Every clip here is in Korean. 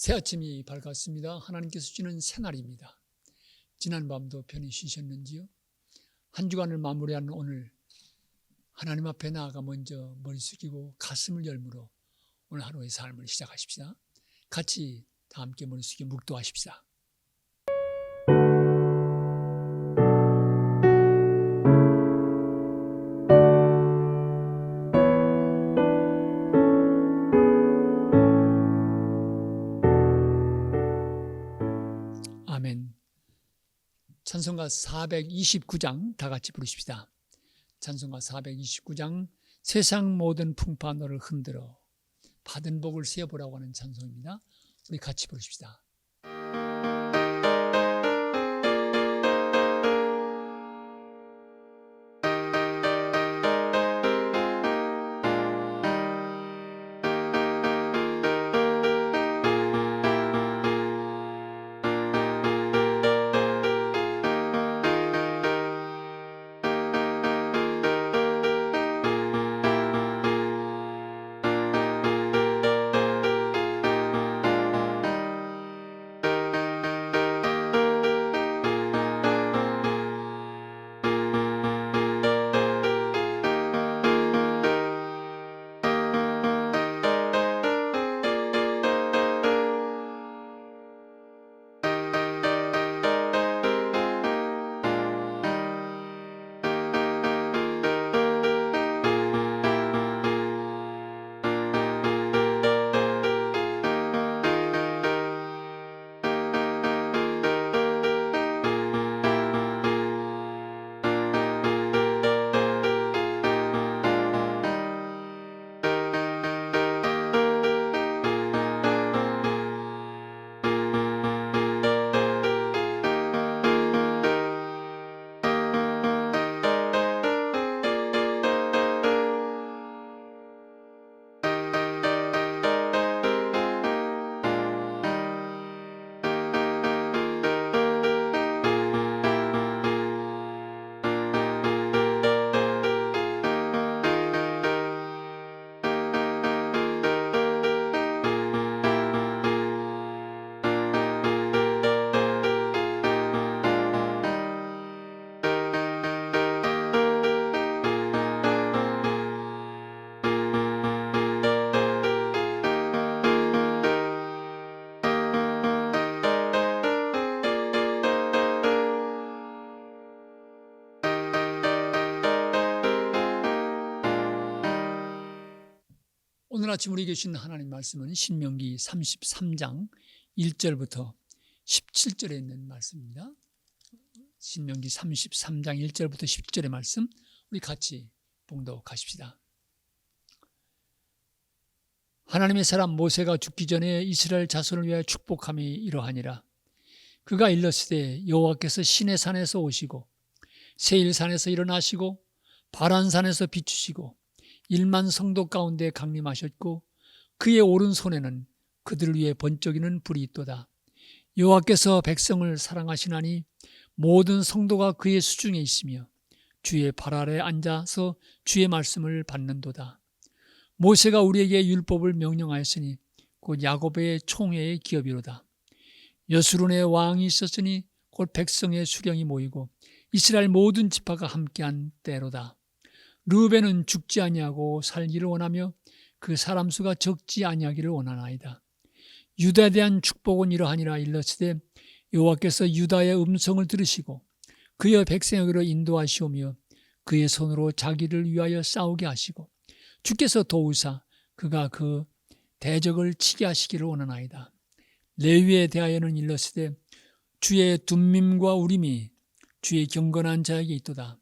새 아침이 밝았습니다. 하나님께서 주시는 새날입니다. 지난 밤도 편히 쉬셨는지요? 한 주간을 마무리하는 오늘 하나님 앞에 나아가 먼저 머리 숙이고 가슴을 열므로 오늘 하루의 삶을 시작하십시다. 같이 다 함께 머리 숙여 묵도하십시다. 아멘. 찬송가 429장 다 같이 부르십시다. 찬송가 429장 세상 모든 풍파 너를 흔들어 받은 복을 세어보라고 하는 찬송입니다. 우리 같이 부르십시다. 오늘 아침 우리에게 주신 하나님 말씀은 신명기 33장 1절부터 17절에 있는 말씀입니다. 신명기 33장 1절부터 10절의 말씀 우리 같이 봉독하십시다. 하나님의 사람 모세가 죽기 전에 이스라엘 자손을 위하여 축복함이 이러하니라. 그가 일렀으되 여호와께서 시내산에서 오시고 세일산에서 일어나시고 바란산에서 비추시고 1만 성도 가운데 강림하셨고 그의 오른손에는 그들을 위해 번쩍이는 불이 있도다. 여호와께서 백성을 사랑하시나니 모든 성도가 그의 수중에 있으며 주의 발 아래 앉아서 주의 말씀을 받는도다. 모세가 우리에게 율법을 명령하였으니 곧 야곱의 총회의 기업이로다. 여수론의 왕이 있었으니 곧 백성의 수령이 모이고 이스라엘 모든 지파가 함께한 때로다. 르우벤은 죽지 아니하고 살기를 원하며 그 사람 수가 적지 아니하기를 원하나이다. 유다에 대한 축복은 이러하니라. 일렀으되 여호와께서 유다의 음성을 들으시고 그의 백성에게로 인도하시오며 그의 손으로 자기를 위하여 싸우게 하시고 주께서 도우사 그가 그 대적을 치게 하시기를 원하나이다. 레위에 대하여는 일렀으되 주의 둠밈과 우림이 주의 경건한 자에게 있도다.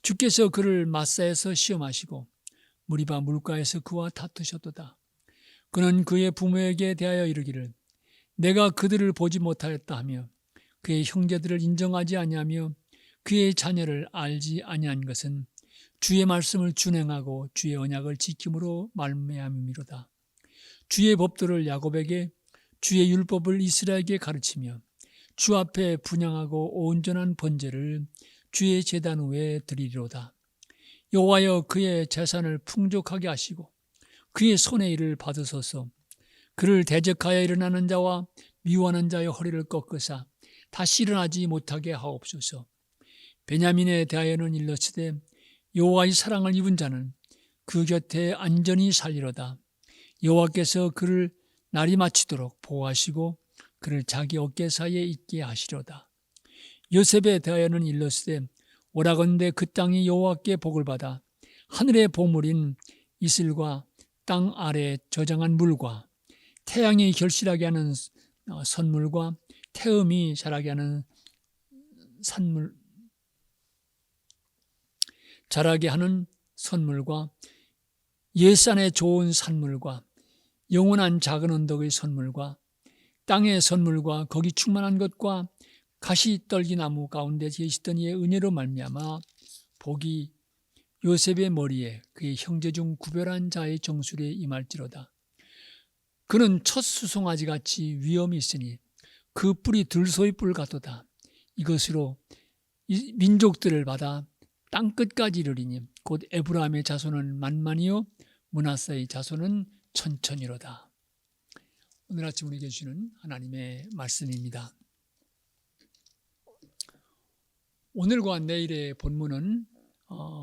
주께서 그를 마사에서 시험하시고 무리바 물가에서 그와 다투셨도다. 그는 그의 부모에게 대하여 이르기를 내가 그들을 보지 못하였다 하며 그의 형제들을 인정하지 아니하며 그의 자녀를 알지 아니한 것은 주의 말씀을 준행하고 주의 언약을 지킴으로 말미암음이로다. 주의 법도를 야곱에게 주의 율법을 이스라엘에게 가르치며 주 앞에 분향하고 온전한 번제를 주의 제단 위에 드리리로다. 여호와여 그의 재산을 풍족하게 하시고 그의 손의 일을 받으소서. 그를 대적하여 일어나는 자와 미워하는 자의 허리를 꺾으사 다시 일어나지 못하게 하옵소서. 베냐민에 대하여는 일렀으되 여호와의 사랑을 입은 자는 그 곁에 안전히 살리로다. 여호와께서 그를 날이 마치도록 보호하시고 그를 자기 어깨 사이에 있게 하시려다. 요셉에 대하여는 일렀으되 오라건대 그 땅이 여호와께 복을 받아 하늘의 보물인 이슬과 땅 아래에 저장한 물과 태양이 결실하게 하는 선물과 태음이 자라게 하는 산물 자라게 하는 선물과 예산의 좋은 산물과 영원한 작은 언덕의 선물과 땅의 선물과 거기 충만한 것과 가시떨기나무 가운데 계시던 이의 은혜로 말미암아 복이 요셉의 머리에 그의 형제 중 구별한 자의 정수리에 임할지로다. 그는 첫 수송아지같이 위엄이 있으니 그 뿔이 들소의 뿔 같도다. 이것으로 민족들을 받아 땅끝까지 이르리니 곧 에브라임의 자손은 만만이요 므낫세의 자손은 천천이로다. 오늘 아침 우리에게 주시는 하나님의 말씀입니다. 오늘과 내일의 본문은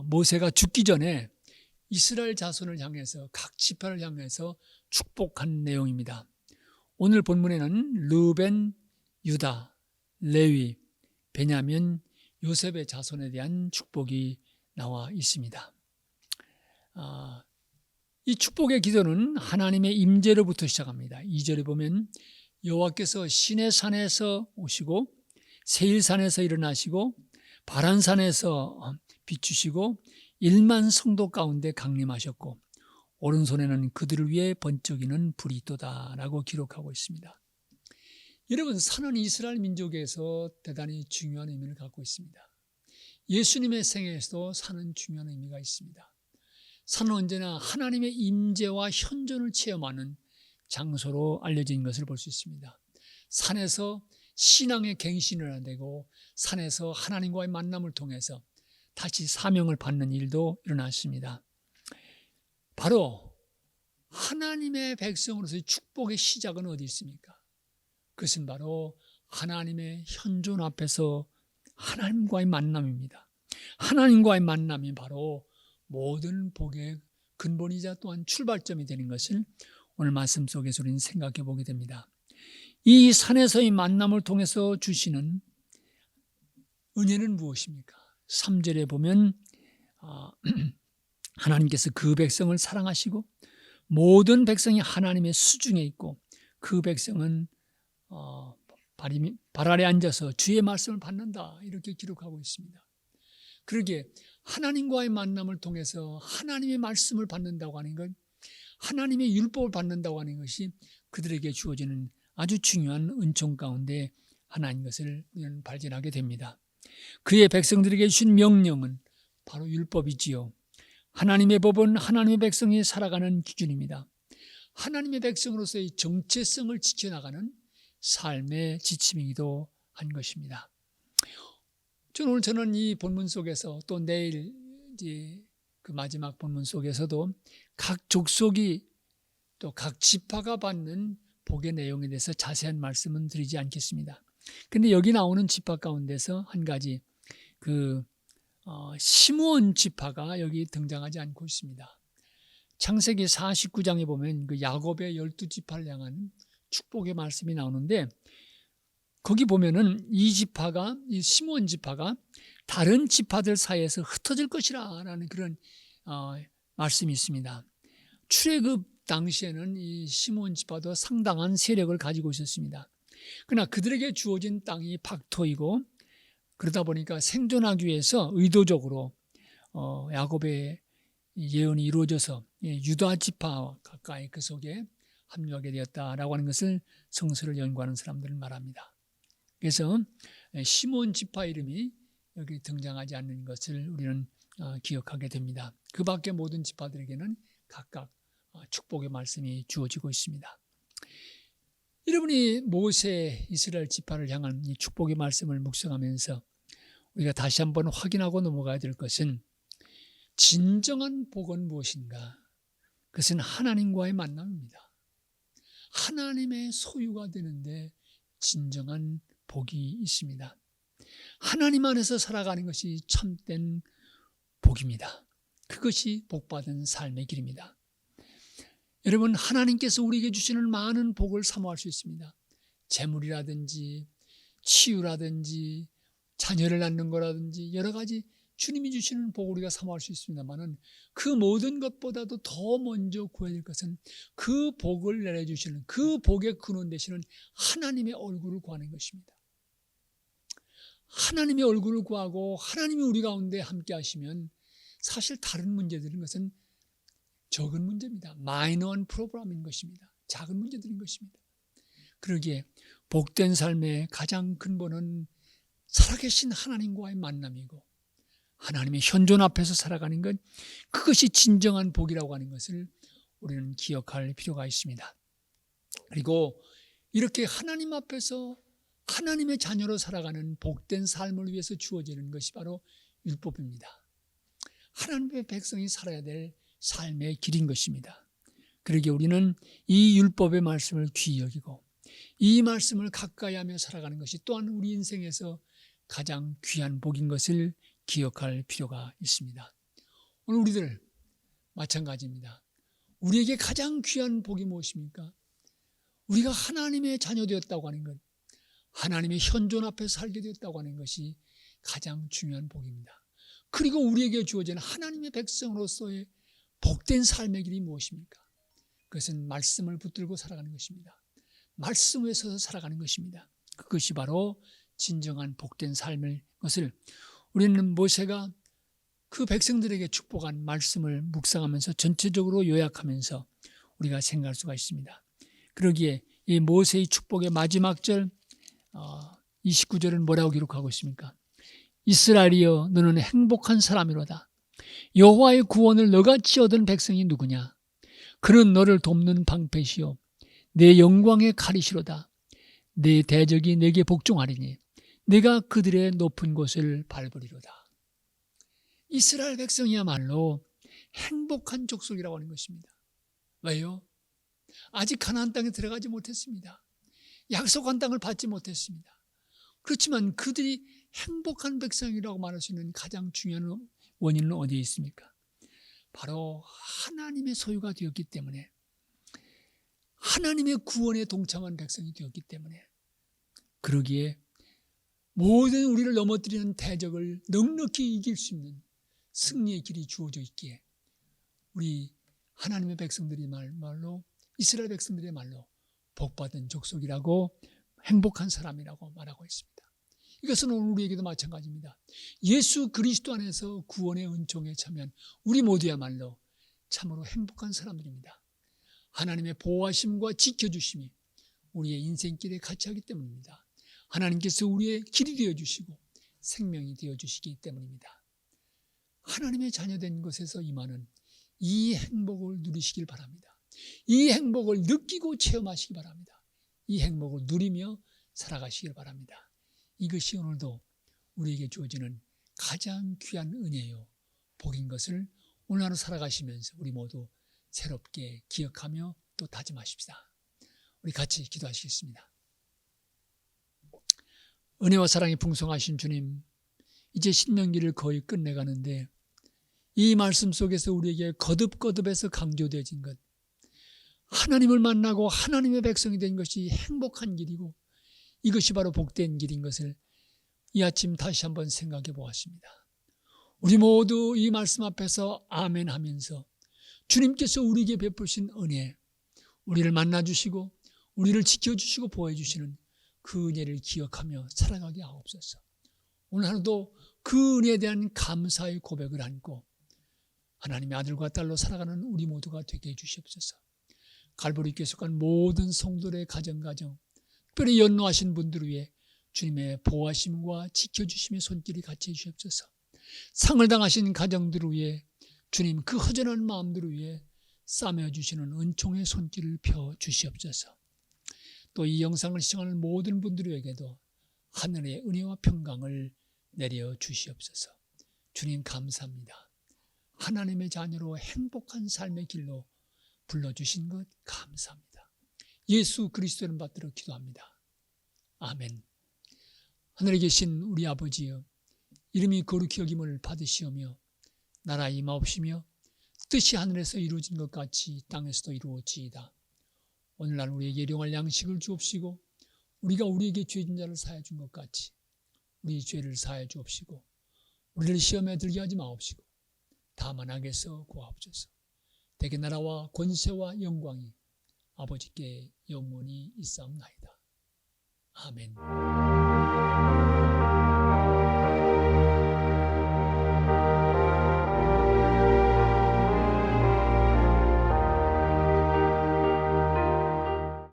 모세가 죽기 전에 이스라엘 자손을 향해서 각 지파를 향해서 축복한 내용입니다. 오늘 본문에는 르벤, 유다, 레위, 베냐민, 요셉의 자손에 대한 축복이 나와 있습니다. 이 축복의 기도는 하나님의 임재로부터 시작합니다. 2절에 보면 여호와께서 시내산에서 오시고 세일산에서 일어나시고 바란산에서 비추시고 1만 성도 가운데 강림하셨고 오른손에는 그들을 위해 번쩍이는 불이 있도다라고 기록하고 있습니다. 여러분, 산은 이스라엘 민족에서 대단히 중요한 의미를 갖고 있습니다. 예수님의 생애에서도 산은 중요한 의미가 있습니다. 산은 언제나 하나님의 임재와 현존을 체험하는 장소로 알려진 것을 볼 수 있습니다. 산에서 신앙의 갱신을 하게 되고 산에서 하나님과의 만남을 통해서 다시 사명을 받는 일도 일어났습니다. 바로 하나님의 백성으로서의 축복의 시작은 어디 있습니까? 그것은 바로 하나님의 현존 앞에서 하나님과의 만남입니다. 하나님과의 만남이 바로 모든 복의 근본이자 또한 출발점이 되는 것을 오늘 말씀 속에서 우리는 생각해 보게 됩니다. 이 산에서의 만남을 통해서 주시는 은혜는 무엇입니까? 3절에 보면 하나님께서 그 백성을 사랑하시고 모든 백성이 하나님의 수중에 있고 그 백성은 발 아래 앉아서 주의 말씀을 받는다, 이렇게 기록하고 있습니다. 그러기에 하나님과의 만남을 통해서 하나님의 말씀을 받는다고 하는 것, 하나님의 율법을 받는다고 하는 것이 그들에게 주어지는 아주 중요한 은총 가운데 하나인 것을 우리는 발견하게 됩니다. 그의 백성들에게 주신 명령은 바로 율법이지요. 하나님의 법은 하나님의 백성이 살아가는 기준입니다. 하나님의 백성으로서의 정체성을 지켜나가는 삶의 지침이기도 한 것입니다. 저는 이 본문 속에서 또 내일 이제 그 마지막 본문 속에서도 각 족속이 또 각 지파가 받는 복의 내용에 대해서 자세한 말씀은 드리지 않겠습니다. 그런데 여기 나오는 지파 가운데서 한 가지 시므온 지파가 여기 등장하지 않고 있습니다. 창세기 49장에 보면 그 야곱의 12지파를 향한 축복의 말씀이 나오는데 거기 보면은 이 시므온 지파가 다른 지파들 사이에서 흩어질 것이라는 그런 말씀이 있습니다. 출애굽 당시에는 이 시므온 지파도 상당한 세력을 가지고 있었습니다. 그러나 그들에게 주어진 땅이 박토이고 그러다 보니까 생존하기 위해서 의도적으로 야곱의 예언이 이루어져서 유다 지파 가까이 그 속에 합류하게 되었다라고 하는 것을 성서를 연구하는 사람들은 말합니다. 그래서 시므온 지파 이름이 여기 등장하지 않는 것을 우리는 기억하게 됩니다. 그 밖에 모든 지파들에게는 각각 축복의 말씀이 주어지고 있습니다. 여러분이 모세 이스라엘 지파를 향한 이 축복의 말씀을 묵상하면서 우리가 다시 한번 확인하고 넘어가야 될 것은 진정한 복은 무엇인가? 그것은 하나님과의 만남입니다. 하나님의 소유가 되는데 진정한 복이 있습니다. 하나님 안에서 살아가는 것이 참된 복입니다. 그것이 복받은 삶의 길입니다. 여러분, 하나님께서 우리에게 주시는 많은 복을 사모할 수 있습니다. 재물이라든지 치유라든지 자녀를 낳는 거라든지 여러 가지 주님이 주시는 복을 우리가 사모할 수 있습니다만, 그 모든 것보다도 더 먼저 구해야 될 것은 그 복을 내려주시는, 그 복의 근원 되시는 하나님의 얼굴을 구하는 것입니다. 하나님의 얼굴을 구하고 하나님이 우리 가운데 함께 하시면 사실 다른 문제들인 것은 적은 문제입니다. 마이너한 프로그램인 것입니다. 작은 문제들인 것입니다. 그러기에 복된 삶의 가장 근본은 살아계신 하나님과의 만남이고, 하나님의 현존 앞에서 살아가는 것, 그것이 진정한 복이라고 하는 것을 우리는 기억할 필요가 있습니다. 그리고 이렇게 하나님 앞에서 하나님의 자녀로 살아가는 복된 삶을 위해서 주어지는 것이 바로 율법입니다. 하나님의 백성이 살아야 될 삶의 길인 것입니다. 그러기에 우리는 이 율법의 말씀을 귀히 여기고 이 말씀을 가까이 하며 살아가는 것이 또한 우리 인생에서 가장 귀한 복인 것을 기억할 필요가 있습니다. 오늘 우리들 마찬가지입니다. 우리에게 가장 귀한 복이 무엇입니까? 우리가 하나님의 자녀 되었다고 하는 것, 하나님의 현존 앞에서 살게 되었다고 하는 것이 가장 중요한 복입니다. 그리고 우리에게 주어진 하나님의 백성으로서의 복된 삶의 길이 무엇입니까? 그것은 말씀을 붙들고 살아가는 것입니다. 말씀 위에 서서 살아가는 것입니다. 그것이 바로 진정한 복된 삶의 것을 우리는 모세가 그 백성들에게 축복한 말씀을 묵상하면서 전체적으로 요약하면서 우리가 생각할 수가 있습니다. 그러기에 이 모세의 축복의 마지막 절 29절은 뭐라고 기록하고 있습니까? 이스라엘이여 너는 행복한 사람이로다. 여호와의 구원을 너같이 얻은 백성이 누구냐? 그는 너를 돕는 방패시요 내 영광의 칼이시로다. 내 대적이 내게 복종하리니 내가 그들의 높은 곳을 밟으리로다. 이스라엘 백성이야말로 행복한 족속이라고 하는 것입니다. 왜요? 아직 가나안 땅에 들어가지 못했습니다. 약속한 땅을 받지 못했습니다. 그렇지만 그들이 행복한 백성이라고 말할 수 있는 가장 중요한 원인은 어디에 있습니까? 바로 하나님의 소유가 되었기 때문에, 하나님의 구원에 동참한 백성이 되었기 때문에, 그러기에 모든 우리를 넘어뜨리는 대적을 넉넉히 이길 수 있는 승리의 길이 주어져 있기에 우리 하나님의 백성들이 말로, 이스라엘 백성들의 말로 복받은 족속이라고, 행복한 사람이라고 말하고 있습니다. 이것은 오늘 우리에게도 마찬가지입니다. 예수 그리스도 안에서 구원의 은총에 참여한 우리 모두야말로 참으로 행복한 사람들입니다. 하나님의 보호하심과 지켜주심이 우리의 인생길에 같이 하기 때문입니다. 하나님께서 우리의 길이 되어주시고 생명이 되어주시기 때문입니다. 하나님의 자녀된 것에서 임하는 이 행복을 누리시길 바랍니다. 이 행복을 느끼고 체험하시기 바랍니다. 이 행복을 누리며 살아가시길 바랍니다. 이것이 오늘도 우리에게 주어지는 가장 귀한 은혜요, 복인 것을 오늘 하루 살아가시면서 우리 모두 새롭게 기억하며 또 다짐하십시다. 우리 같이 기도하시겠습니다. 은혜와 사랑이 풍성하신 주님, 이제 신명기를 거의 끝내가는데 이 말씀 속에서 우리에게 거듭거듭해서 강조되어진 것, 하나님을 만나고 하나님의 백성이 된 것이 행복한 길이고 이것이 바로 복된 길인 것을 이 아침 다시 한번 생각해 보았습니다. 우리 모두 이 말씀 앞에서 아멘 하면서 주님께서 우리에게 베푸신 은혜, 우리를 만나주시고 우리를 지켜주시고 보호해주시는 그 은혜를 기억하며 살아가게 하옵소서. 오늘 하루도 그 은혜에 대한 감사의 고백을 안고 하나님의 아들과 딸로 살아가는 우리 모두가 되게 해주시옵소서. 갈보리교회 속한 모든 성도들의 가정, 특별히 연로하신 분들을 위해 주님의 보호하심과 지켜주심의 손길이 같이 해주시옵소서. 상을 당하신 가정들을 위해 주님 그 허전한 마음들을 위해 싸매어주시는 은총의 손길을 펴주시옵소서. 또 이 영상을 시청하는 모든 분들에게도 하늘의 은혜와 평강을 내려주시옵소서. 주님 감사합니다. 하나님의 자녀로 행복한 삶의 길로 불러주신 것 감사합니다. 예수 그리스도 이름 받들어 기도합니다. 아멘. 하늘에 계신 우리 아버지여, 이름이 거룩히 여김을 받으시오며 나라 임하옵시며 뜻이 하늘에서 이루어진 것 같이 땅에서도 이루어지이다. 오늘날 우리에게 일용할 양식을 주옵시고 우리가 우리에게 죄진 자를 사하여 준 것 같이 우리 죄를 사하여 주옵시고 우리를 시험에 들게 하지 마옵시고 다만 악에서 구하옵소서. 대개 나라와 권세와 영광이 아버지께 영원히 있사옵나이다. 아멘.